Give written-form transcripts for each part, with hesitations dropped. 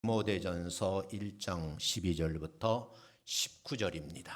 디모데전서 1장 12절부터 19절입니다.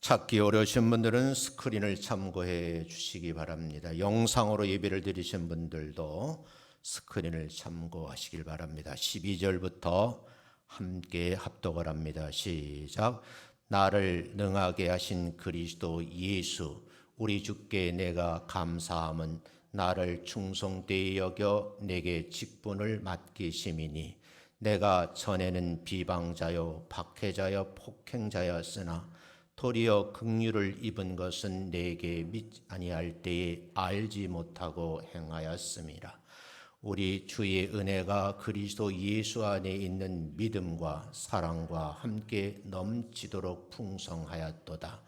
찾기 어려우신 분들은 스크린을 참고해 주시기 바랍니다. 영상으로 예배를 드리신 분들도 스크린을 참고하시길 바랍니다. 12절부터 함께 합독을 합니다. 시작. 나를 능하게 하신 그리스도 예수 우리 주께 내가 감사함은 나를 충성되이 여겨 내게 직분을 맡기심이니 내가 전에는 비방자요 박해자요 폭행자였으나 도리어 긍휼을 입은 것은 내게 믿지 아니할 때에 알지 못하고 행하였음이라. 우리 주의 은혜가 그리스도 예수 안에 있는 믿음과 사랑과 함께 넘치도록 풍성하였도다.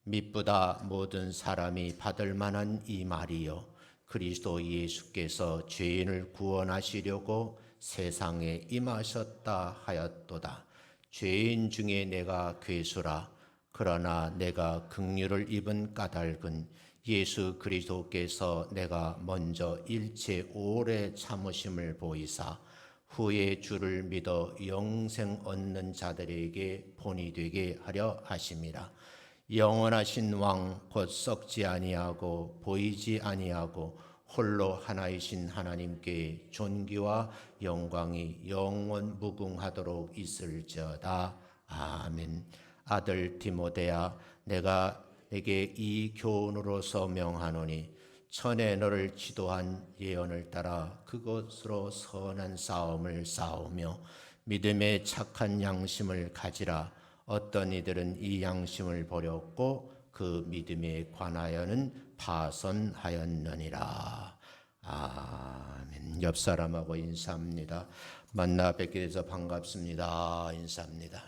미쁘다 모든 사람이 받을 만한 이 말이요 그리스도 예수께서 죄인을 구원하시려고 세상에 임하셨다 하였도다. 죄인 중에 내가 괴수라. 그러나 내가 긍휼을 입은 까닭은 예수 그리스도께서 내가 먼저 일체 오래 참으심을 보이사 후에 주를 믿어 영생 얻는 자들에게 본이 되게 하려 하심이라. 영원하신 왕 곧 썩지 아니하고 보이지 아니하고 홀로 하나이신 하나님께 존귀와 영광이 영원 무궁하도록 있을지어다. 아멘. 아들 디모데야, 내가 내게 이 교훈으로서 명하노니 전에 너를 지도한 예언을 따라 그것으로 선한 싸움을 싸우며 믿음의 착한 양심을 가지라. 어떤 이들은 이 양심을 버렸고 그 믿음에 관하여는 파선하였느니라. 아멘. 옆 사람하고 인사합니다. 만나 뵙게 돼서 반갑습니다. 인사합니다.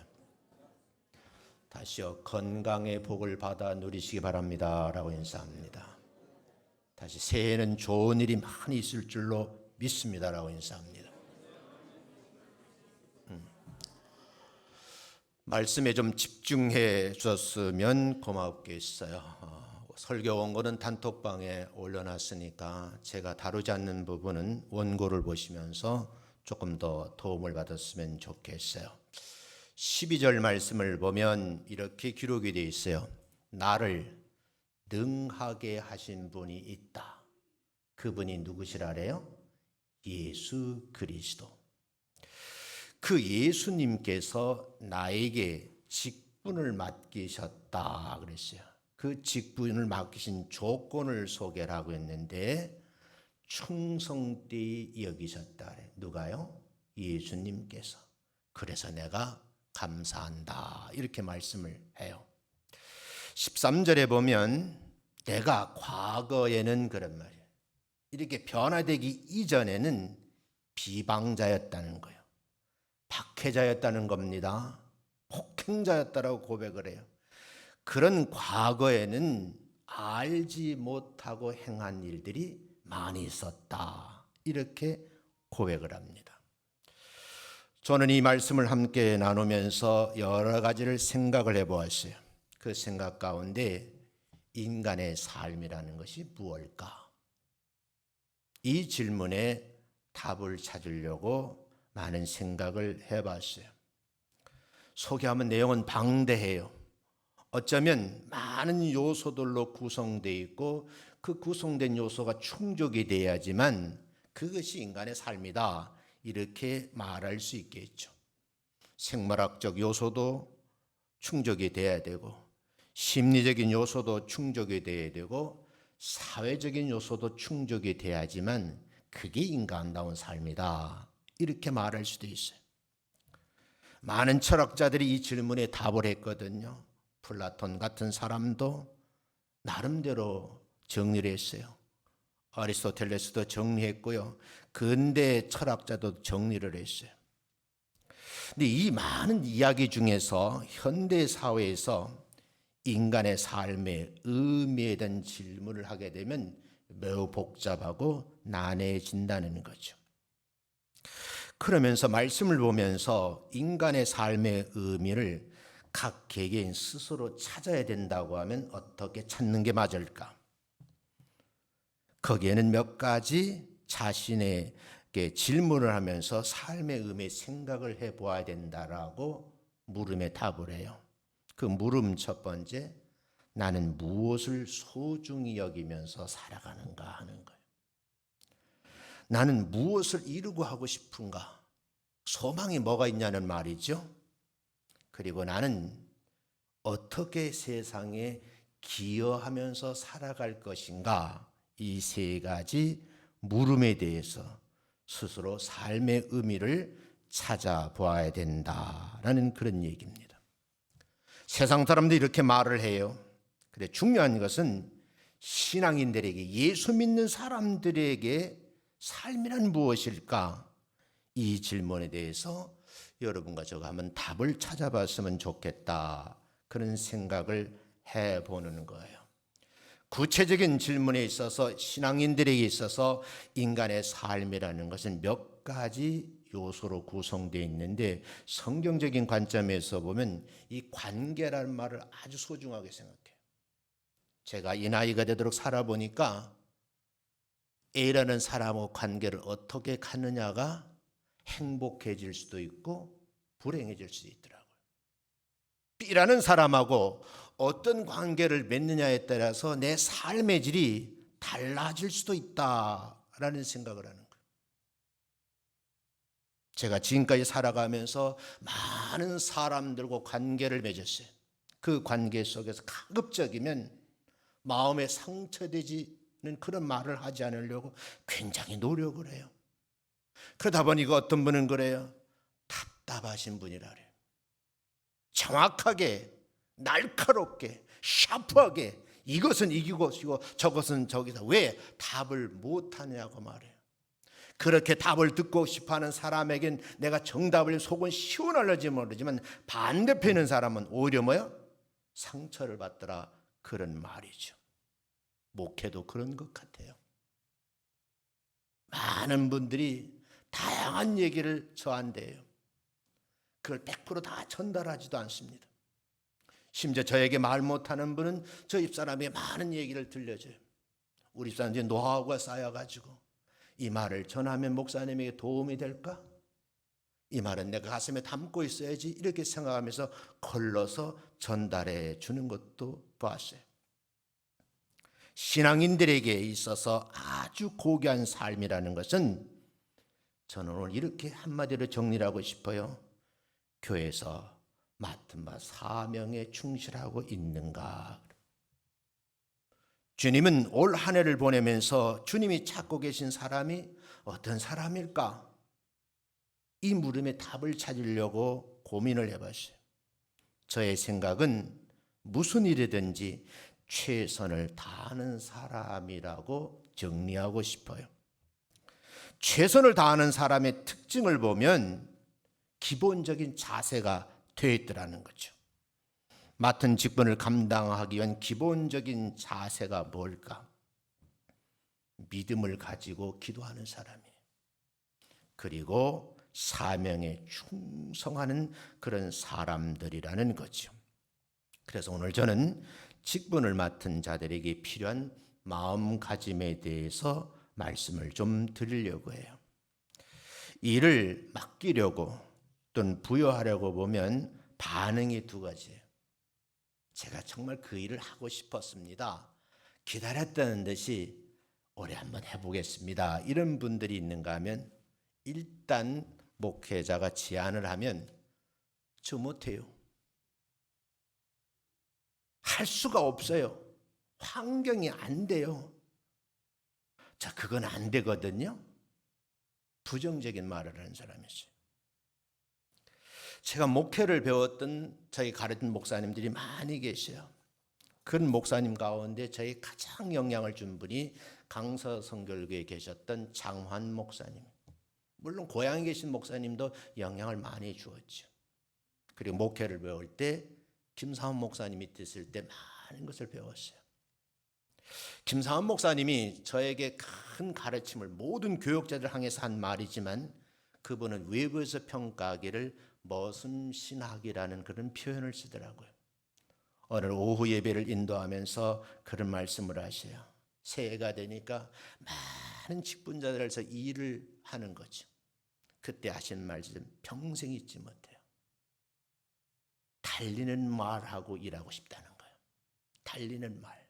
다시요. 건강의 복을 받아 누리시기 바랍니다. 라고 인사합니다. 다시 새해에는 좋은 일이 많이 있을 줄로 믿습니다. 라고 인사합니다. 말씀에 좀 집중해 주셨으면 고맙겠어요. 설교 원고는 단톡방에 올려놨으니까 제가 다루지 않는 부분은 원고를 보시면서 조금 더 도움을 받았으면 좋겠어요. 12절 말씀을 보면 이렇게 기록이 되어 있어요. 나를 능하게 하신 분이 있다. 그분이 누구시라래요? 예수 그리스도. 그 예수님께서 나에게 직분을 맡기셨다 그랬어요. 그 직분을 맡기신 조건을 소개를 하고 있는데 충성되이 여기셨다 그래요. 누가요? 예수님께서. 그래서 내가 감사한다 이렇게 말씀을 해요. 13절에 보면 내가 과거에는 그런 말이에요. 이렇게 변화되기 이전에는 비방자였다는 거예요. 박해자였다는 겁니다. 폭행자였다라고 고백을 해요. 그런 과거에는 알지 못하고 행한 일들이 많이 있었다. 이렇게 고백을 합니다. 저는 이 말씀을 함께 나누면서 여러 가지를 생각을 해보았어요. 그 생각 가운데 인간의 삶이라는 것이 무엇일까? 이 질문에 답을 찾으려고 많은 생각을 해봤어요. 소개하면 내용은 방대해요. 어쩌면 많은 요소들로 구성되어 있고 그 구성된 요소가 충족이 돼야지만 그것이 인간의 삶이다 이렇게 말할 수 있겠죠. 생물학적 요소도 충족이 돼야 되고 심리적인 요소도 충족이 돼야 되고 사회적인 요소도 충족이 돼야지만 그게 인간다운 삶이다 이렇게 말할 수도 있어요. 많은 철학자들이 이 질문에 답을 했거든요. 플라톤 같은 사람도 나름대로 정리를 했어요. 아리스토텔레스도 정리했고요. 근대 철학자도 정리를 했어요. 근데 이 많은 이야기 중에서 현대 사회에서 인간의 삶의 의미에 대한 질문을 하게 되면 매우 복잡하고 난해진다는 거죠. 그러면서 말씀을 보면서 인간의 삶의 의미를 각 개개인 스스로 찾아야 된다고 하면 어떻게 찾는 게 맞을까? 거기에는 몇 가지 자신의 질문을 하면서 삶의 의미의 생각을 해보아야 된다라고 물음에 답을 해요. 그 물음 첫 번째, 나는 무엇을 소중히 여기면서 살아가는가 하는 거예요. 나는 무엇을 이루고 하고 싶은가? 소망이 뭐가 있냐는 말이죠. 그리고 나는 어떻게 세상에 기여하면서 살아갈 것인가? 이 세 가지 물음에 대해서 스스로 삶의 의미를 찾아보아야 된다라는 그런 얘기입니다. 세상 사람들이 이렇게 말을 해요. 그래, 중요한 것은 신앙인들에게, 예수 믿는 사람들에게 삶이란 무엇일까? 이 질문에 대해서 여러분과 저가 한번 답을 찾아봤으면 좋겠다, 그런 생각을 해보는 거예요. 구체적인 질문에 있어서, 신앙인들에게 있어서 인간의 삶이라는 것은 몇 가지 요소로 구성되어 있는데, 성경적인 관점에서 보면 이 관계라는 말을 아주 소중하게 생각해요. 제가 이 나이가 되도록 살아보니까 A라는 사람하고 관계를 어떻게 갖느냐가 행복해질 수도 있고 불행해질 수도 있더라고요. B라는 사람하고 어떤 관계를 맺느냐에 따라서 내 삶의 질이 달라질 수도 있다라는 생각을 하는 거예요. 제가 지금까지 살아가면서 많은 사람들과 관계를 맺었어요. 그 관계 속에서 가급적이면 마음에 상처되지는 그런 말을 하지 않으려고 굉장히 노력을 해요. 그러다 보니까 어떤 분은 그래요. 답답하신 분이라 그래요. 정확하게, 날카롭게, 샤프하게 이것은 이것이고 저것은 저기다. 왜? 답을 못하냐고 말해요. 그렇게 답을 듣고 싶어하는 사람에겐 내가 정답을 속은 시원할지 모르지만, 반대편에 있는 사람은 오히려 뭐요? 상처를 받더라, 그런 말이죠. 목회도 그런 것 같아요. 많은 분들이 다양한 얘기를 저한테 해요. 그걸 100% 전달하지도 않습니다. 심지어 저에게 말 못하는 분은 저 집사람의 많은 얘기를 들려줘요. 우리 집사람 이제 노하우가 쌓여가지고 이 말을 전하면 목사님에게 도움이 될까? 이 말은 내가 가슴에 담고 있어야지, 이렇게 생각하면서 걸러서 전달해 주는 것도 보았어요. 신앙인들에게 있어서 아주 고귀한 삶이라는 것은, 저는 오늘 이렇게 한마디로 정리를 하고 싶어요. 교회에서 맡은 바 사명에 충실하고 있는가? 주님은 올 한 해를 보내면서 주님이 찾고 계신 사람이 어떤 사람일까? 이 물음에 답을 찾으려고 고민을 해봤어요. 저의 생각은 무슨 일이든지 최선을 다하는 사람이라고 정리하고 싶어요. 최선을 다하는 사람의 특징을 보면 기본적인 자세가 되어 있더라는 거죠. 맡은 직분을 감당하기 위한 기본적인 자세가 뭘까? 믿음을 가지고 기도하는 사람이에요. 그리고 사명에 충성하는 그런 사람들이라는 거죠. 그래서 오늘 저는 직분을 맡은 자들에게 필요한 마음가짐에 대해서 말씀을 좀 드리려고 해요. 일을 맡기려고 또는 부여하려고 보면 반응이 두 가지예요. 제가 정말 그 일을 하고 싶었습니다. 기다렸다는 듯이 올해 한번 해보겠습니다. 이런 분들이 있는가 하면, 일단 목회자가 제안을 하면 저 못해요. 할 수가 없어요. 환경이 안 돼요. 자, 그건 안 되거든요. 부정적인 말을 하는 사람이 있어요. 제가 목회를 배웠던, 저희 가르친 목사님들이 많이 계셔요. 그런 목사님 가운데 저희 가장 영향을 준 분이 강서성결교에 계셨던 장환 목사님. 물론 고향에 계신 목사님도 영향을 많이 주었죠. 그리고 목회를 배울 때 김사원 목사님 밑에 있을 때 많은 것을 배웠어요. 김사원 목사님이 저에게 큰 가르침을, 모든 교육자들 향해서 한 말이지만, 그분은 외부에서 평가하기를 머슴신학이라는 그런 표현을 쓰더라고요. 오늘 오후 예배를 인도하면서 그런 말씀을 하셔요. 새해가 되니까 많은 직분자들에서 일을 하는 거죠. 그때 하신 말씀 평생 잊지 못해요. 달리는 말하고 일하고 싶다는 거예요. 달리는 말.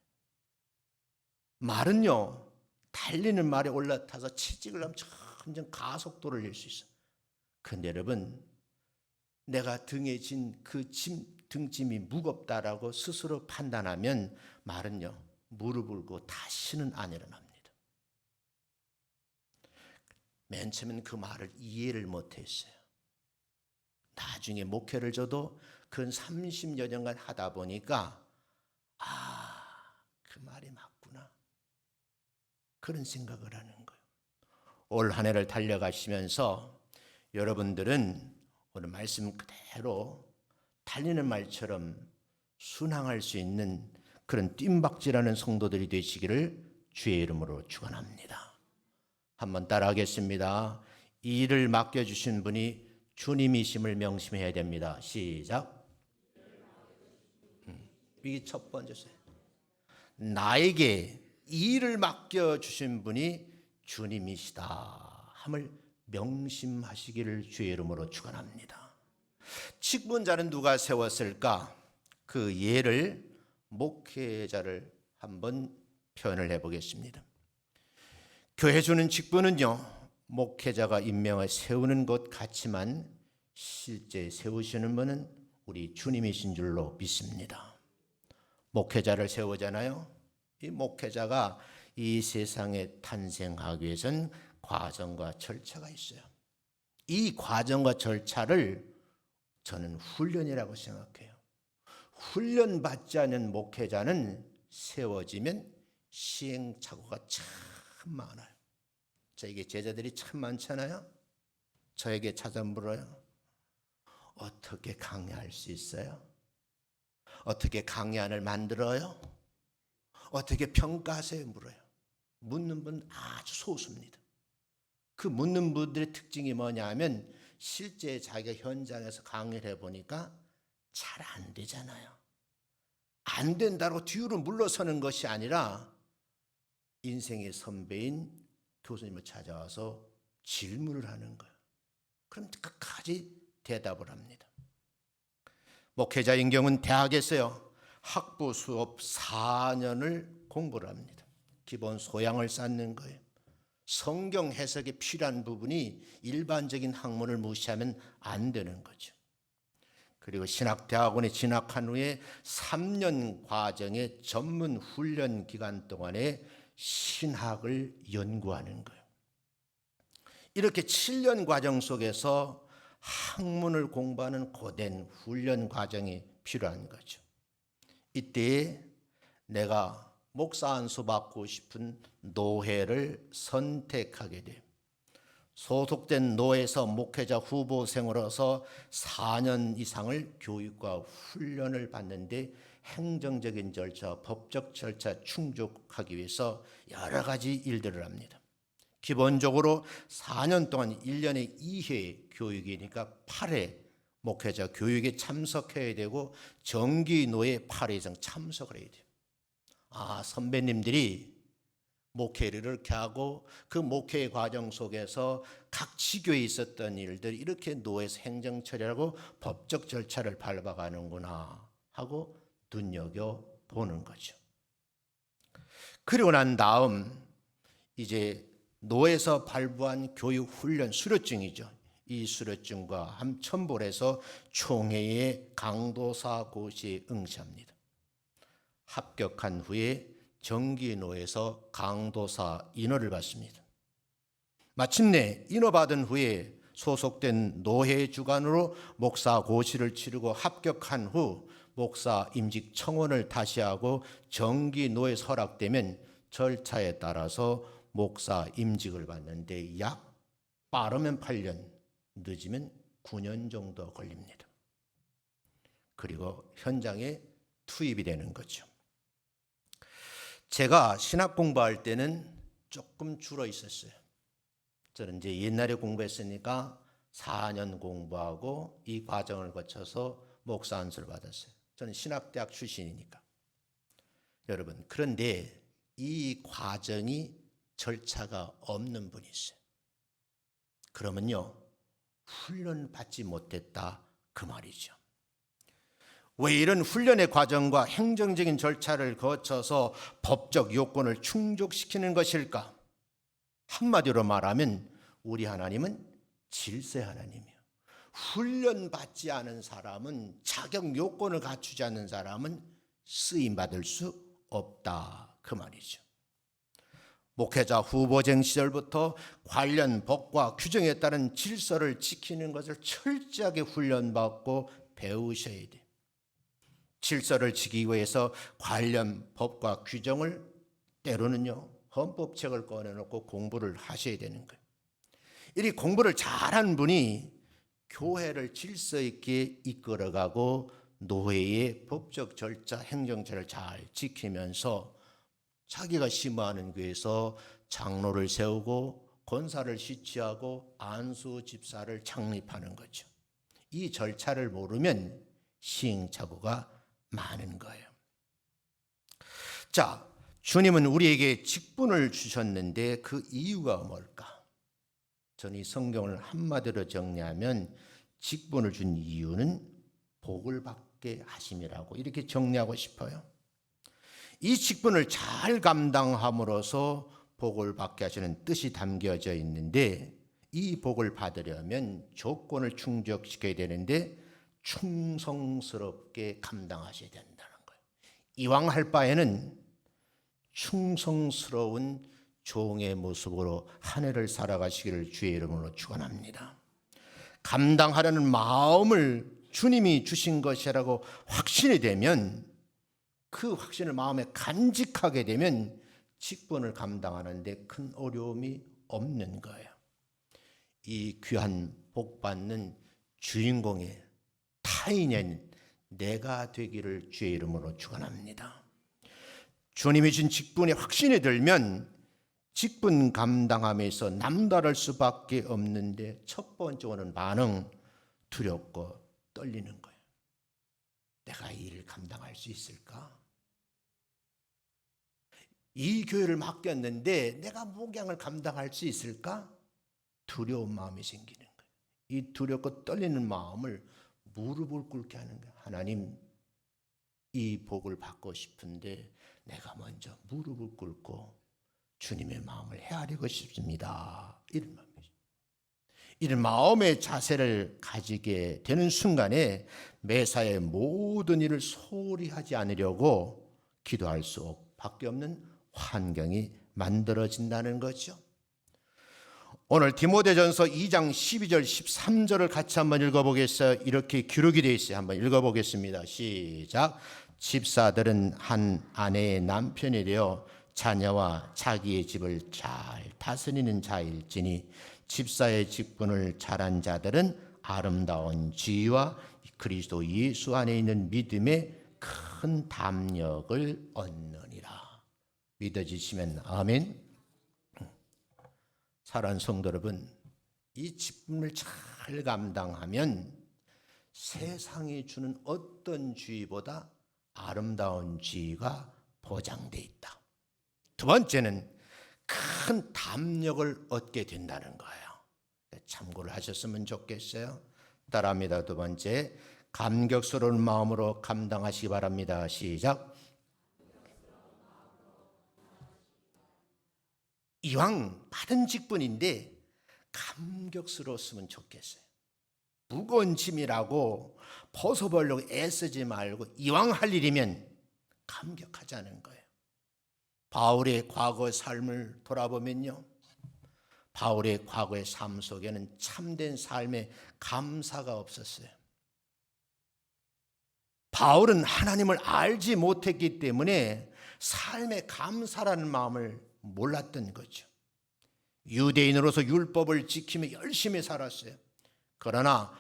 말은요, 달리는 말에 올라타서 채찍을 하면 점점 가속도를 낼 수 있어요. 그런데 여러분, 내가 등에 진 그 등짐이 무겁다라고 스스로 판단하면 말은요, 무릎을 꿇고 다시는 안 일어납니다. 맨 처음엔 그 말을 이해를 못했어요. 나중에 목회를 줘도 근 30여 년간 하다 보니까 그 말이 맞구나, 그런 생각을 하는 거예요. 올 한 해를 달려가시면서 여러분들은 오늘 말씀 그대로 달리는 말처럼 순항할 수 있는 그런 뜀박질하는 성도들이 되시기를 주의 이름으로 축원합니다. 한번 따라하겠습니다. 이 일을 맡겨주신 분이 주님이심을 명심해야 됩니다. 시작. 이게 첫 번째세요. 나에게 이 일을 맡겨주신 분이 주님이시다 함을 명심하시기를 주의 이름으로 축원합니다. 직분자는 누가 세웠을까? 그 예를 목회자를 한번 표현을 해보겠습니다. 교회 주는 직분은요, 목회자가 임명해 세우는 것 같지만 실제 세우시는 분은 우리 주님이신 줄로 믿습니다. 목회자를 세우잖아요. 이 목회자가 이 세상에 탄생하기 위해서는 과정과 절차가 있어요. 이 과정과 절차를 저는 훈련이라고 생각해요. 훈련받지 않은 목회자는 세워지면 시행착오가 참 많아요. 저에게 제자들이 참 많잖아요. 저에게 찾아 물어요. 어떻게 강의할 수 있어요? 어떻게 강의안을 만들어요? 어떻게 평가하세요? 물어요. 묻는 분 아주 소수입니다. 그 묻는 분들의 특징이 뭐냐 하면 실제 자기가 현장에서 강의를 해보니까 잘 안 되잖아요. 안 된다고 뒤로 물러서는 것이 아니라 인생의 선배인 교수님을 찾아와서 질문을 하는 거예요. 그럼 끝까지 대답을 합니다. 목회자인 경우는 대학에서요, 학부 수업 4년을 공부를 합니다. 기본 소양을 쌓는 거예요. 성경 해석에 필요한 부분이 일반적인 학문을 무시하면 안 되는 거죠. 그리고 신학대학원에 진학한 후에 3년 과정의 전문 훈련 기간 동안에 신학을 연구하는 거예요. 이렇게 7년 과정 속에서 학문을 공부하는 고된 훈련 과정이 필요한 거죠. 이때 내가 목사 안수 받고 싶은 노회를 선택하게 돼요. 소속된 노회에서 목회자 후보생으로서 4년 이상을 교육과 훈련을 받는데 행정적인 절차, 법적 절차 충족하기 위해서 여러 가지 일들을 합니다. 기본적으로 4년 동안 1년에 2회 교육이니까 8회 목회자 교육에 참석해야 되고 정기 노예 8회 이상 참석을 해야 돼요. 선배님들이 목회를 이렇게 하고 그 목회 과정 속에서 각 지교에 있었던 일들 이렇게 노예에서 행정처리하고 법적 절차를 밟아가는구나 하고 눈여겨보는 거죠. 그리고 난 다음 이제 노에서 발부한 교육 훈련 수료증이죠. 이 수료증과 함 첨부해서 총회의 강도사 고시에 응시합니다. 합격한 후에 정기노에서 강도사 인허를 받습니다. 마침내 인허받은 후에 소속된 노회 주관으로 목사 고시를 치르고 합격한 후 목사 임직 청원을 다시 하고 정기노에서 허락되면 절차에 따라서 목사 임직을 받는데 약 빠르면 8년, 늦으면 9년 정도 걸립니다. 그리고 현장에 투입이 되는 거죠. 제가 신학 공부할 때는 조금 줄어 있었어요. 저는 이제 옛날에 공부했으니까 4년 공부하고 이 과정을 거쳐서 목사 안수를 받았어요. 저는 신학대학 출신이니까. 여러분, 그런데 이 과정이 절차가 없는 분이 있어요. 그러면요, 훈련받지 못했다 그 말이죠. 왜 이런 훈련의 과정과 행정적인 절차를 거쳐서 법적 요건을 충족시키는 것일까? 한마디로 말하면 우리 하나님은 질서 하나님이에요. 훈련받지 않은 사람은, 자격 요건을 갖추지 않는 사람은 쓰임받을 수 없다 그 말이죠. 목회자 후보쟁 시절부터 관련 법과 규정에 따른 질서를 지키는 것을 철저하게 훈련받고 배우셔야 돼요. 질서를 지키기 위해서 관련 법과 규정을 때로는요, 헌법책을 꺼내놓고 공부를 하셔야 되는 거예요. 이 공부를 잘한 분이 교회를 질서 있게 이끌어가고 노회의 법적 절차, 행정처를 잘 지키면서 자기가 심호하는 교회에서 장로를 세우고 권사를 시취하고 안수 집사를 창립하는 거죠. 이 절차를 모르면 시행착오가 많은 거예요. 자, 주님은 우리에게 직분을 주셨는데 그 이유가 뭘까? 저는 이 성경을 한마디로 정리하면 직분을 준 이유는 복을 받게 하심이라고 이렇게 정리하고 싶어요. 이 직분을 잘 감당함으로써 복을 받게 하시는 뜻이 담겨져 있는데, 이 복을 받으려면 조건을 충족시켜야 되는데 충성스럽게 감당하셔야 된다는 거예요. 이왕 할 바에는 충성스러운 종의 모습으로 한 해를 살아가시기를 주의 이름으로 축원합니다. 감당하려는 마음을 주님이 주신 것이라고 확신이 되면, 그 확신을 마음에 간직하게 되면 직분을 감당하는데 큰 어려움이 없는 거예요. 이 귀한 복 받는 주인공의 타인인 내가 되기를 주의 이름으로 축원합니다. 주님이 준 직분에 확신이 들면 직분 감당함에서 남다를 수밖에 없는데, 첫 번째 오는 반응, 두렵고 떨리는 거예요. 내가 이 일을 감당할 수 있을까? 이 교회를 맡겼는데 내가 목양을 감당할 수 있을까? 두려운 마음이 생기는 거예요. 이 두렵고 떨리는 마음을 무릎을 꿇게 하는 거예요. 하나님, 이 복을 받고 싶은데 내가 먼저 무릎을 꿇고 주님의 마음을 헤아리고 싶습니다. 이런 마음이죠. 이런 마음의 자세를 가지게 되는 순간에 매사의 모든 일을 소홀히 하지 않으려고 기도할 수밖에 없는 환경이 만들어진다는 거죠. 오늘 디모데전서 2장 12절 13절을 같이 한번 읽어보겠어요. 이렇게 기록이 되어 있어요. 한번 읽어보겠습니다. 시작. 집사들은 한 아내의 남편이 되어 자녀와 자기의 집을 잘 다스리는 자일지니, 집사의 직분을 잘한 자들은 아름다운 지위와 그리스도 예수 안에 있는 믿음의 큰 담력을 얻느니라. 믿어지시면 아멘. 사랑하는 성도 여러분, 이 직분을 잘 감당하면 세상이 주는 어떤 지위보다 아름다운 지위가 보장되어 있다. 두 번째는 큰 담력을 얻게 된다는 거예요. 참고를 하셨으면 좋겠어요. 따라합니다. 두 번째, 감격스러운 마음으로 감당하시기 바랍니다. 시작. 이왕 받은 직분인데 감격스러웠으면 좋겠어요. 무거운 짐이라고 벗어보려고 애쓰지 말고 이왕 할 일이면 감격하자는 거예요. 바울의 과거 삶을 돌아보면요, 바울의 과거의 삶 속에는 참된 삶의 감사가 없었어요. 바울은 하나님을 알지 못했기 때문에 삶의 감사라는 마음을 몰랐던 거죠. 유대인으로서 율법을 지키며 열심히 살았어요. 그러나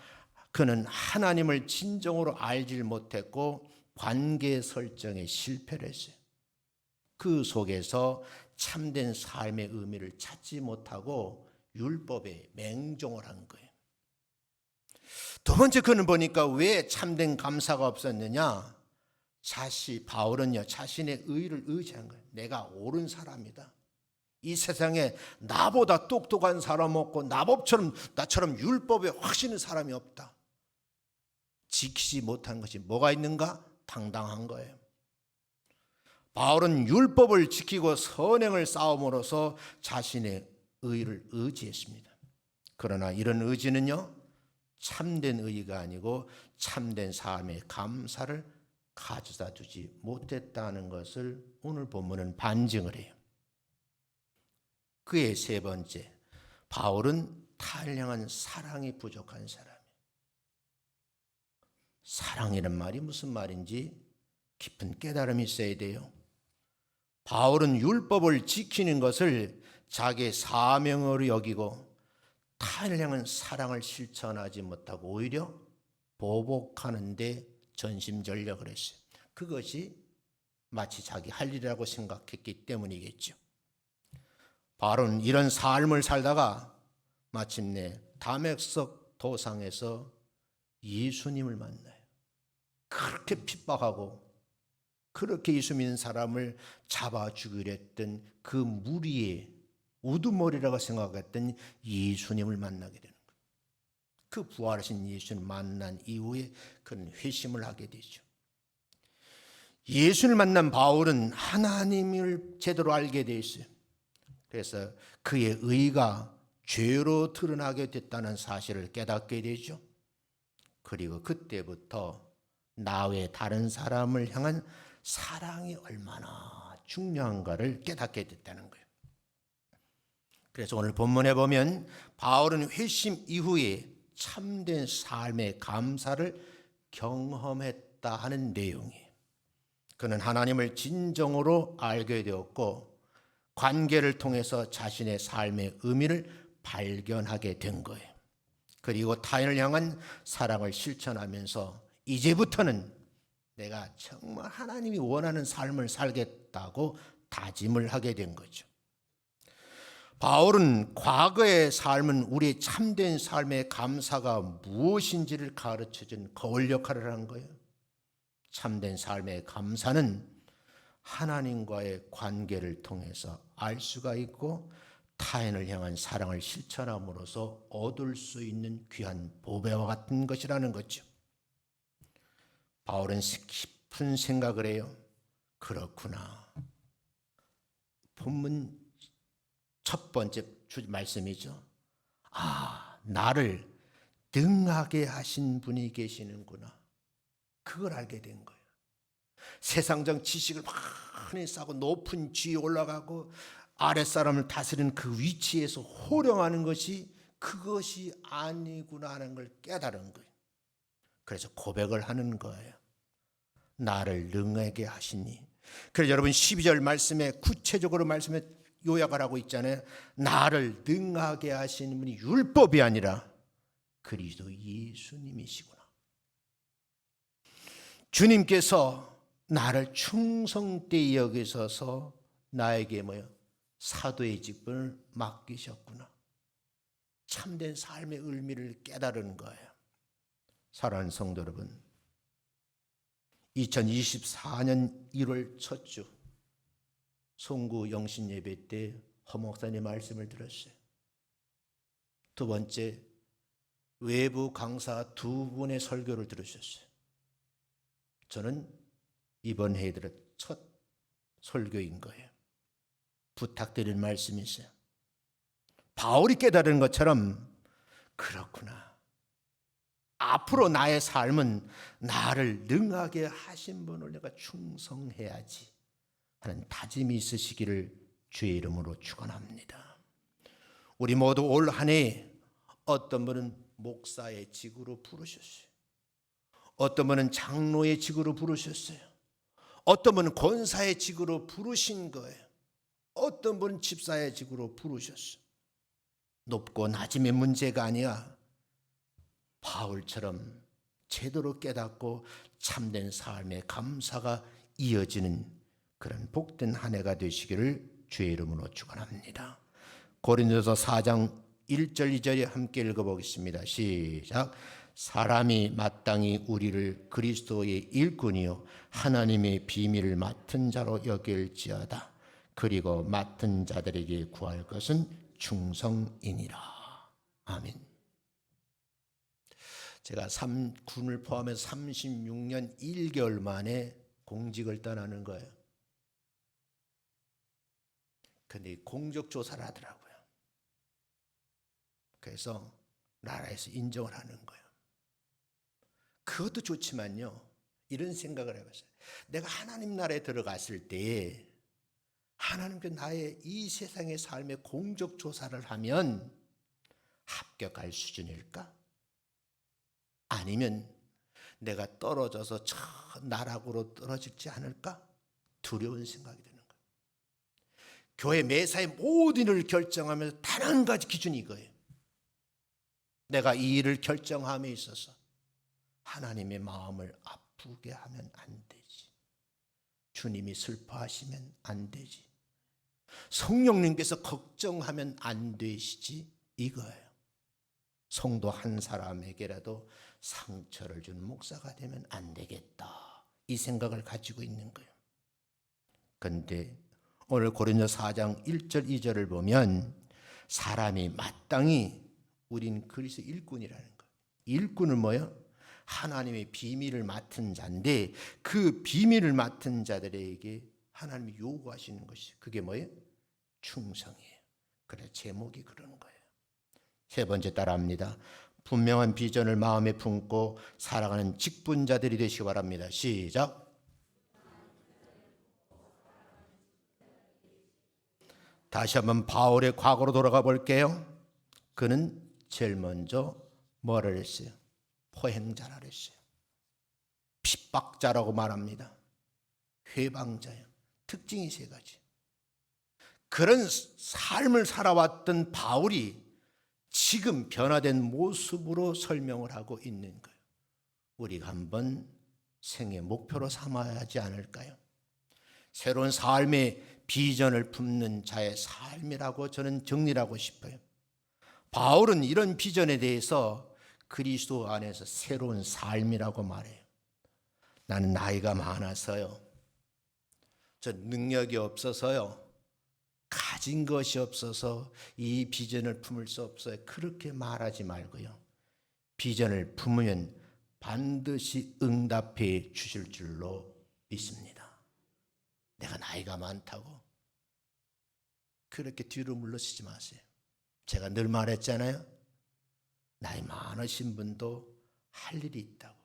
그는 하나님을 진정으로 알지 못했고 관계 설정에 실패를 했어요. 그 속에서 참된 삶의 의미를 찾지 못하고 율법에 맹종을 한 거예요. 두 번째, 그는 보니까 왜 참된 감사가 없었느냐? 바울은요, 자신의 의를 의지한 거예요. 내가 옳은 사람이다. 이 세상에 나보다 똑똑한 사람 없고 나처럼 율법에 확신의 사람이 없다. 지키지 못한 것이 뭐가 있는가? 당당한 거예요. 바울은 율법을 지키고 선행을 쌓음으로써 자신의 의를 의지했습니다. 그러나 이런 의지는요, 참된 의가 아니고 참된 삶의 감사를 가져다 주지 못했다는 것을 오늘 본문은 반증을 해요. 그의 세 번째, 바울은 타인을 향한 사랑이 부족한 사람이에요. 사랑이란 말이 무슨 말인지 깊은 깨달음이 있어야 돼요. 바울은 율법을 지키는 것을 자기의 사명으로 여기고 타인을 향한 사랑을 실천하지 못하고 오히려 보복하는 데 전심전력을 했어요. 그것이 마치 자기 할 일이라고 생각했기 때문이겠죠. 바울은 이런 삶을 살다가 마침내 다메섹 도상에서 예수님을 만나요. 그렇게 핍박하고 그렇게 예수 믿는 사람을 잡아 죽이려 했던 그 무리의 우두머리라고 생각했던 예수님을 만나게 되는 거예요. 그 부활하신 예수님을 만난 이후에 그는 회심을 하게 되죠. 예수를 만난 바울은 하나님을 제대로 알게 돼 있어요. 그래서 그의 의가 죄로 드러나게 됐다는 사실을 깨닫게 되죠. 그리고 그때부터 나 외 다른 사람을 향한 사랑이 얼마나 중요한가를 깨닫게 됐다는 거예요. 그래서 오늘 본문에 보면 바울은 회심 이후에 참된 삶의 감사를 경험했다 하는 내용이에요. 그는 하나님을 진정으로 알게 되었고 관계를 통해서 자신의 삶의 의미를 발견하게 된 거예요. 그리고 타인을 향한 사랑을 실천하면서 이제부터는 내가 정말 하나님이 원하는 삶을 살겠다고 다짐을 하게 된 거죠. 바울은 과거의 삶은 우리의 참된 삶의 감사가 무엇인지를 가르쳐준 거울 역할을 한 거예요. 참된 삶의 감사는 하나님과의 관계를 통해서 알 수가 있고 타인을 향한 사랑을 실천함으로써 얻을 수 있는 귀한 보배와 같은 것이라는 거죠. 바울은 깊은 생각을 해요. 그렇구나. 본문 첫 번째 말씀이죠. 나를 능하게 하신 분이 계시는구나. 그걸 알게 된 거예요. 세상적 지식을 많이 쌓고 높은 지위에 올라가고 아랫사람을 다스리는 그 위치에서 호령하는 것이 그것이 아니구나 하는 걸 깨달은 거예요. 그래서 고백을 하는 거예요. 나를 능하게 하시니. 그래서 여러분 12절 말씀에 구체적으로 말씀에 요약을 하고 있잖아요. 나를 능하게 하시는 분이 율법이 아니라 그리스도 예수님이시구나. 주님께서 나를 충성되이 여기셔서 나에게 사도의 직분을 맡기셨구나. 참된 삶의 의미를 깨달은 거예요. 사랑하는 성도 여러분, 2024년 1월 첫 주 송구 영신 예배 때 허 목사님 말씀을 들었어요. 두 번째, 외부 강사 두 분의 설교를 들으셨어요. 저는 이번 해에 들어 첫 설교인 거예요. 부탁드릴 말씀이 있어요. 바울이 깨달은 것처럼 그렇구나. 앞으로 나의 삶은 나를 능하게 하신 분을 내가 충성해야지 하는 다짐이 있으시기를 주의 이름으로 축원합니다. 우리 모두 올 한 해 어떤 분은 목사의 직으로 부르셨어요. 어떤 분은 장로의 직으로 부르셨어요. 어떤 분은 권사의 직으로 부르신 거예요. 어떤 분은 집사의 직으로 부르셨어요. 높고 낮음의 문제가 아니야. 바울처럼 제대로 깨닫고 참된 삶의 감사가 이어지는 그런 복된 한 해가 되시기를 주의 이름으로 축원합니다. 고린도서 4장 1절 2절에 함께 읽어보겠습니다. 시작. 사람이 마땅히 우리를 그리스도의 일꾼이요 하나님의 비밀을 맡은 자로 여길지어다. 그리고 맡은 자들에게 구할 것은 충성이니라. 아멘. 제가 군을 포함해서 36년 1개월 만에 공직을 떠나는 거예요. 근데 공적 조사를 하더라고요. 그래서 나라에서 인정을 하는 거예요. 그것도 좋지만요, 이런 생각을 해봤어요. 내가 하나님 나라에 들어갔을 때 하나님께 나의 이 세상의 삶의 공적 조사를 하면 합격할 수준일까? 아니면 내가 떨어져서 저 나락으로 떨어지지 않을까? 두려운 생각이 드는 거예요. 교회 매사의 모든 일을 결정하면서 단 한 가지 기준이 이거예요. 내가 이 일을 결정함에 있어서 하나님의 마음을 아프게 하면 안 되지. 주님이 슬퍼하시면 안 되지. 성령님께서 걱정하면 안 되시지, 이거예요. 성도 한 사람에게라도 상처를 준 목사가 되면 안 되겠다, 이 생각을 가지고 있는 거예요. 그런데 오늘 고린도 4장 1절 2절을 보면 사람이 마땅히 우린 그리스도 일꾼이라는 거예요. 일꾼은 뭐예요? 하나님의 비밀을 맡은 자인데 그 비밀을 맡은 자들에게 하나님이 요구하시는 것이 그게 뭐예요? 충성이에요. 그래 제목이 그러는 거예요. 세 번째 따라합니다. 분명한 비전을 마음에 품고 살아가는 직분자들이 되시기 바랍니다. 시작. 다시 한번 바울의 과거로 돌아가 볼게요. 그는 제일 먼저 뭐를 했어요? 포행자라 그랬어요. 핍박자라고 말합니다. 회방자예요. 특징이 세 가지. 그런 삶을 살아왔던 바울이 지금 변화된 모습으로 설명을 하고 있는 거예요. 우리가 한번 생애 목표로 삼아야 하지 않을까요? 새로운 삶의 비전을 품는 자의 삶이라고 저는 정리를 하고 싶어요. 바울은 이런 비전에 대해서 그리스도 안에서 새로운 삶이라고 말해요. 나는 나이가 많아서요, 저 능력이 없어서요, 가진 것이 없어서 이 비전을 품을 수 없어요, 그렇게 말하지 말고요, 비전을 품으면 반드시 응답해 주실 줄로 믿습니다. 내가 나이가 많다고 그렇게 뒤로 물러서지 마세요. 제가 늘 말했잖아요. 나이 많으신 분도 할 일이 있다고.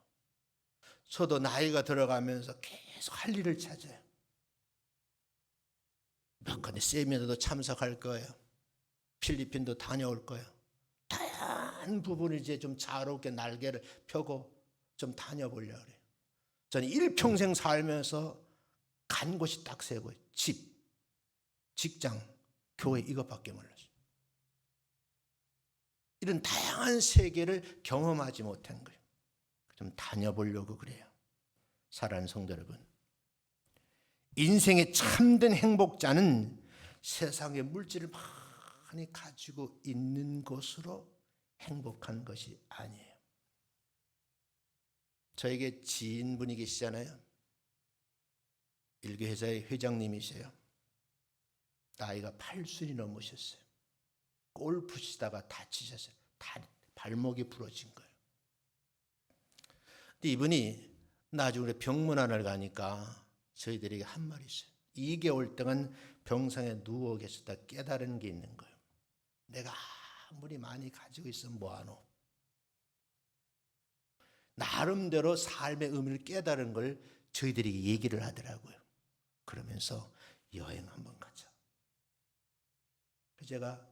저도 나이가 들어가면서 계속 할 일을 찾아요. 몇 군데 세미나도 참석할 거예요. 필리핀도 다녀올 거예요. 다양한 부분을 이제 좀 자유롭게 날개를 펴고 좀 다녀보려고 그래요. 저는 일평생 살면서 간 곳이 딱 세 곳. 집, 직장, 교회, 이것밖에 몰랐어요. 이런 다양한 세계를 경험하지 못한 거예요. 좀 다녀보려고 그래요. 사랑하는 성도 여러분, 인생의 참된 행복자는 세상의 물질을 많이 가지고 있는 것으로 행복한 것이 아니에요. 저에게 지인분이 계시잖아요. 일개회사의 회장님이세요. 나이가 80이 넘으셨어요. 골프 치다가 다치셨어요. 발목이 부러진 거예요. 근데 이분이 나중에 병문안을 가니까 저희들에게 한 말이 있어요. 2개월 동안 병상에 누워 계시다 깨달은 게 있는 거예요. 내가 아무리 많이 가지고 있으면 뭐하노? 나름대로 삶의 의미를 깨달은 걸 저희들에게 얘기를 하더라고요. 그러면서 여행 한번 가자. 제가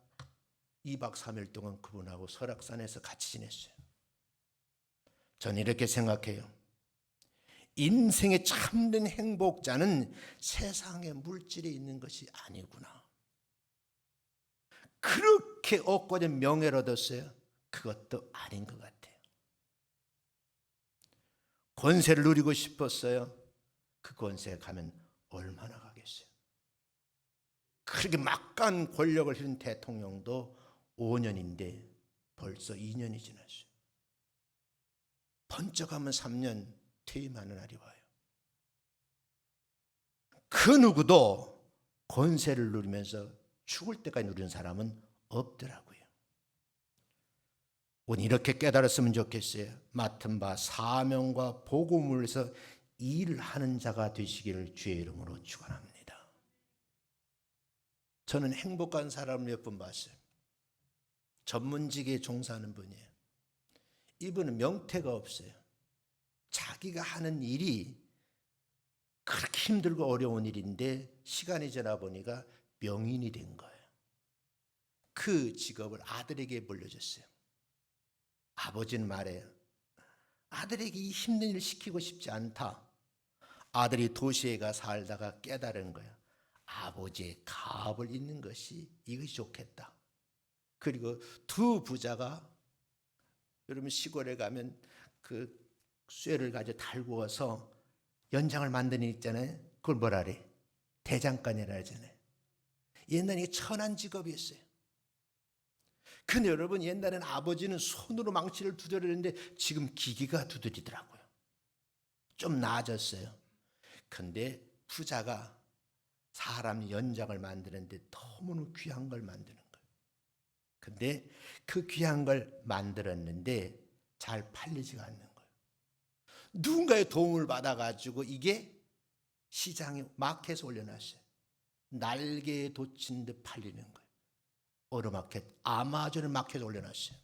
2박 3일 동안 그분하고 설악산에서 같이 지냈어요. 저는 이렇게 생각해요. 인생의 참된 행복자는 세상에 물질이 있는 것이 아니구나. 그렇게 얻고자 명예를 얻었어요. 그것도 아닌 것 같아요. 권세를 누리고 싶었어요. 그 권세에 가면 얼마나 가겠어요. 그렇게 막강한 권력을 휘둔 대통령도 5년인데 벌써 2년이 지났어요. 번쩍하면 3년 퇴임하는 날이 와요. 그 누구도 권세를 누리면서 죽을 때까지 누리는 사람은 없더라고요. 우리 이렇게 깨달았으면 좋겠어요. 맡은 바 사명과 복음을 위해서 일하는 자가 되시기를 주의 이름으로 축원합니다. 저는 행복한 사람을 몇 분 봤어요. 전문직에 종사하는 분이에요. 이분은 명태가 없어요. 자기가 하는 일이 그렇게 힘들고 어려운 일인데 시간이 지나 보니까 명인이 된 거예요. 그 직업을 아들에게 물려줬어요. 아버지는 말해요. 아들에게 이 힘든 일을 시키고 싶지 않다. 아들이 도시에 가 살다가 깨달은 거야. 아버지의 가업을 잇는 것이 이것이 좋겠다. 그리고 두 부자가 여러분 시골에 가면 그 쇠를 가지고 달고 와서 연장을 만드는 있잖아요. 그걸 뭐라 그래? 대장간이라 하잖아요. 옛날에 이게 천한 직업이었어요. 근데 여러분 옛날에는 아버지는 손으로 망치를 두드렸는데 지금 기계가 두드리더라고요. 좀 나아졌어요. 근데 부자가 사람 연장을 만드는데 너무나 귀한 걸 만드는 거예요. 근데 그 귀한 걸 만들었는데 잘 팔리지가 않는 거예요. 누군가의 도움을 받아가지고 이게 시장에 마켓에 올려놨어요. 날개에 돋친 듯 팔리는 거예요. 어느 마켓, 아마존 마켓에 올려놨어요.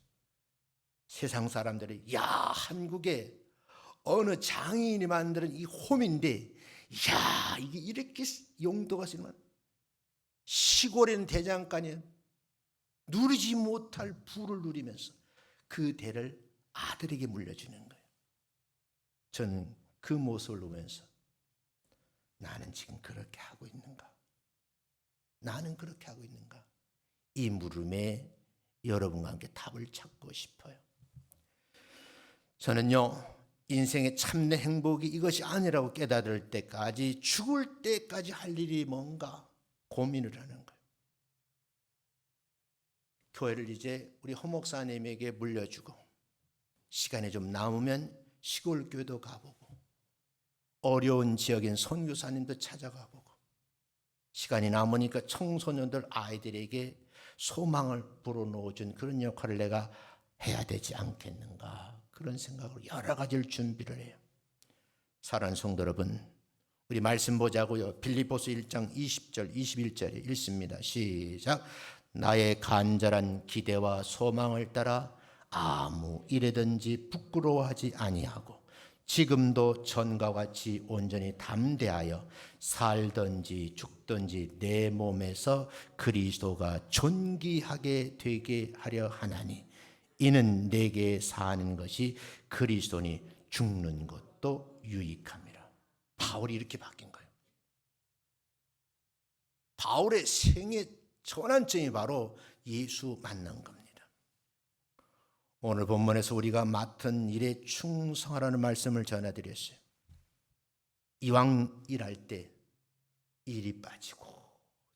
세상 사람들이 야 한국에 어느 장인이 만드는 이 홈인데 야 이게 이렇게 용도가 있으면 시골에는 대장간이 누리지 못할 부를 누리면서 그 대를 아들에게 물려주는 거예요. 저는 그 모습을 보면서 나는 지금 그렇게 하고 있는가? 나는 그렇게 하고 있는가? 이 물음에 여러분과 함께 답을 찾고 싶어요. 저는요 인생의 참된 행복이 이것이 아니라고 깨달을 때까지 죽을 때까지 할 일이 뭔가 고민을 하는 거예요. 교회를 이제 우리 허 목사님에게 물려주고 시간이 좀 남으면 시골 교회도 가보고 어려운 지역인 선교사님도 찾아가보고 시간이 남으니까 청소년들 아이들에게 소망을 불어넣어준 그런 역할을 내가 해야 되지 않겠는가 그런 생각으로 여러 가지를 준비를 해요. 사랑하는 성도 여러분 우리 말씀 보자고요. 빌립보서 1장 20절 21절에 읽습니다. 시작. 나의 간절한 기대와 소망을 따라 아무 일에든지 부끄러워하지 아니하고 지금도 전과 같이 온전히 담대하여 살든지 죽든지 내 몸에서 그리스도가 존귀하게 되게 하려 하나니 이는 내게 사는 것이 그리스도니 죽는 것도 유익함이라. 바울이 이렇게 바뀐 거예요. 바울의 생애 전환점이 바로 예수 만난 겁니다. 오늘 본문에서 우리가 맡은 일에 충성하라는 말씀을 전해드렸어요. 이왕 일할 때 일이 빠지고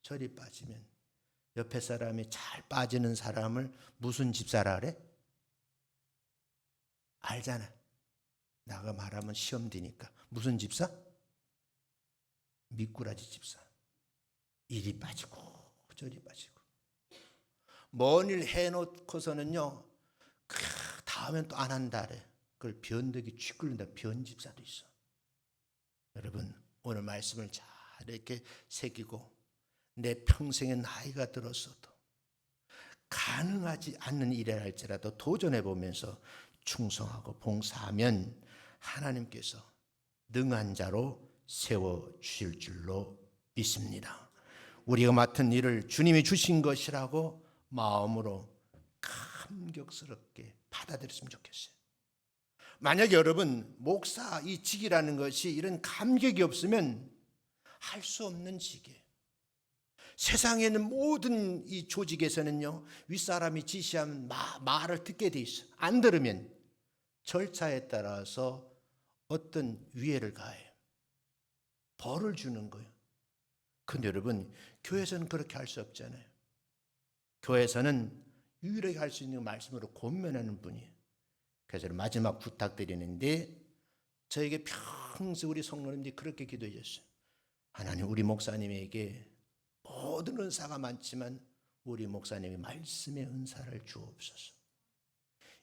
저리 빠지면 옆에 사람이 잘 빠지는 사람을 무슨 집사라 그래? 알잖아. 나가 말하면 시험 드니까. 무슨 집사? 미꾸라지 집사. 일이 빠지고 저리 빠지고. 먼 일 해놓고서는요. 다음엔 또 안 한다 그래. 그걸 변덕이 쥐끌린다. 변집사도 있어. 여러분 오늘 말씀을 잘 이렇게 새기고 내 평생의 나이가 들었어도 가능하지 않는 일을 할지라도 도전해 보면서 충성하고 봉사하면 하나님께서 능한 자로 세워주실 줄로 믿습니다. 우리가 맡은 일을 주님이 주신 것이라고 마음으로 감격스럽게 받아들였으면 좋겠어요. 만약에 여러분 목사 이 직이라는 것이 이런 감격이 없으면 할 수 없는 직이에요. 세상에 있는 모든 이 조직에서는요 윗사람이 지시한 말을 듣게 돼 있어요. 안 들으면 절차에 따라서 어떤 위해를 가해요. 벌을 주는 거예요. 근데 여러분 교회에서는 그렇게 할 수 없잖아요. 교회에서는 유일하게 할 수 있는 말씀으로 권면하는 분이에요. 그래서 마지막 부탁드리는데 저에게 평소 우리 성도님들이 그렇게 기도해 줬어요. 하나님, 우리 목사님에게 모든 은사가 많지만 우리 목사님이 말씀의 은사를 주옵소서.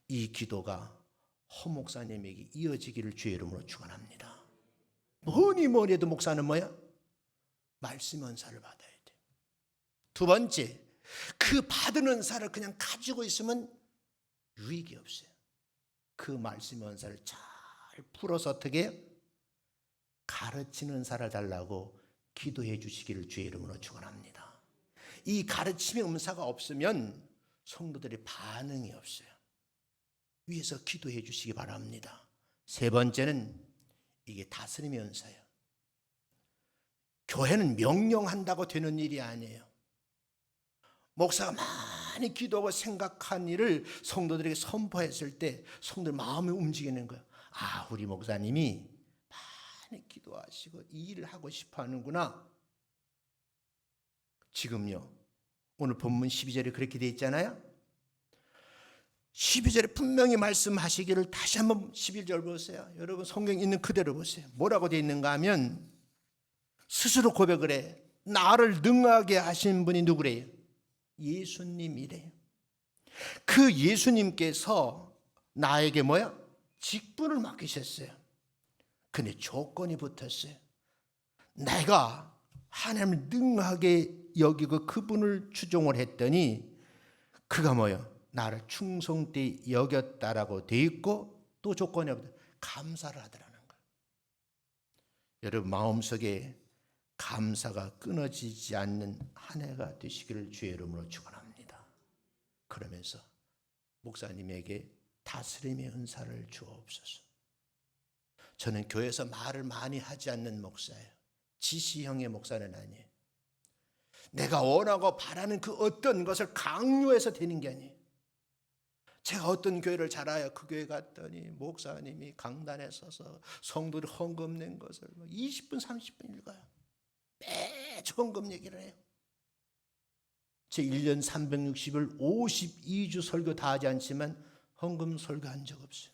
이 기도가 허 목사님에게 이어지기를 주의 이름으로 축원합니다. 뭐니 해도 목사는 뭐야? 말씀 은사를 받아야 돼. 두 번째, 그 받은 은사를 그냥 가지고 있으면 유익이 없어요. 그 말씀 은사를 잘 풀어서 어떻게 가르치는 은사를 달라고 기도해 주시기를 주의 이름으로 축원합니다. 이 가르침의 은사가 없으면 성도들의 반응이 없어요. 위에서 기도해 주시기 바랍니다. 세 번째는 이게 다스림의 은사예요. 교회는 명령한다고 되는 일이 아니에요. 목사가 많이 기도하고 생각한 일을 성도들에게 선포했을 때 성도들 마음이 움직이는 거예요. 아, 우리 목사님이 많이 기도하시고 이 일을 하고 싶어 하는구나. 지금요, 오늘 본문 12절에 그렇게 돼 있잖아요. 12절에 분명히 말씀하시기를 다시 한번 11절 보세요. 여러분 성경 있는 그대로 보세요. 뭐라고 돼 있는가 하면 스스로 고백을 해. 나를 능하게 하신 분이 누구래요? 예수님이래요. 그 예수님께서 나에게 뭐야? 직분을 맡기셨어요. 근데 조건이 붙었어요. 내가 하나님을 능하게 여기고 그분을 추종을 했더니 그가 뭐야? 나를 충성되이 여겼다라고 돼 있고 또 조건이 없다. 감사를 하더라는 거예요. 여러분 마음속에 감사가 끊어지지 않는 한 해가 되시기를 주의 이름으로 축원합니다. 그러면서 목사님에게 다스림의 은사를 주옵소서. 저는 교회에서 말을 많이 하지 않는 목사예요. 지시형의 목사는 아니에요. 내가 원하고 바라는 그 어떤 것을 강요해서 되는 게 아니에요. 제가 어떤 교회를 잘 알아요. 그 교회 갔더니 목사님이 강단에 서서 성도들이 헌금 낸 것을 20분 30분 읽어요. 매주 헌금 얘기를 해요. 제 1년 360일 52주 설교 다 하지 않지만 헌금 설교한 적 없어요.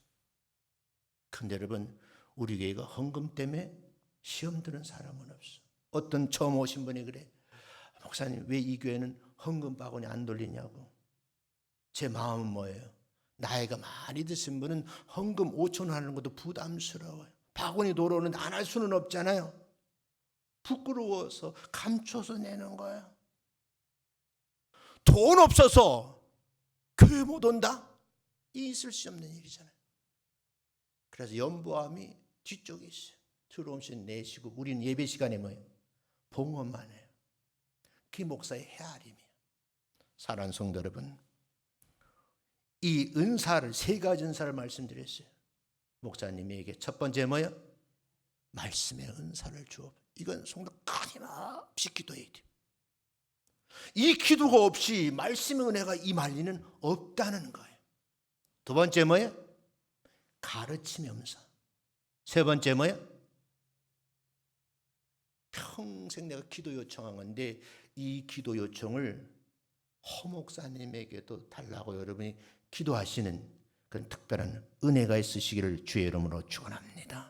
근데 여러분 우리 교회가 헌금 때문에 시험 드는 사람은 없어. 어떤 처음 오신 분이 그래. 목사님 왜 이 교회는 헌금 바구니 안 돌리냐고. 제 마음은 뭐예요? 나이가 많이 드신 분은 헌금 5천 원 하는 것도 부담스러워요. 바구니 돌아오는데 안 할 수는 없잖아요. 부끄러워서 감춰서 내는 거예요. 돈 없어서 교회 못 온다? 있을 수 없는 일이잖아요. 그래서 연보함이 뒤쪽에 있어요. 들어오시면 내시고 우리는 예배 시간에 뭐예요? 봉헌만 해요. 그게 목사의 헤아림이에요. 사랑하는 성도 여러분, 이 은사를 세 가지 은사를 말씀드렸어요. 목사님에게 첫 번째 뭐예요? 말씀의 은사를 주옵. 이건 성도 끊임없이 기도해야 돼요. 이 기도가 없이 말씀의 은혜가 임할 리는 없다는 거예요. 두 번째 뭐예요? 가르침의 은사. 세 번째 뭐예요? 평생 내가 기도 요청한 건데 이 기도 요청을 허 목사님에게도 달라고 여러분이 기도하시는 그런 특별한 은혜가 있으시기를 주의 이름으로 축원합니다.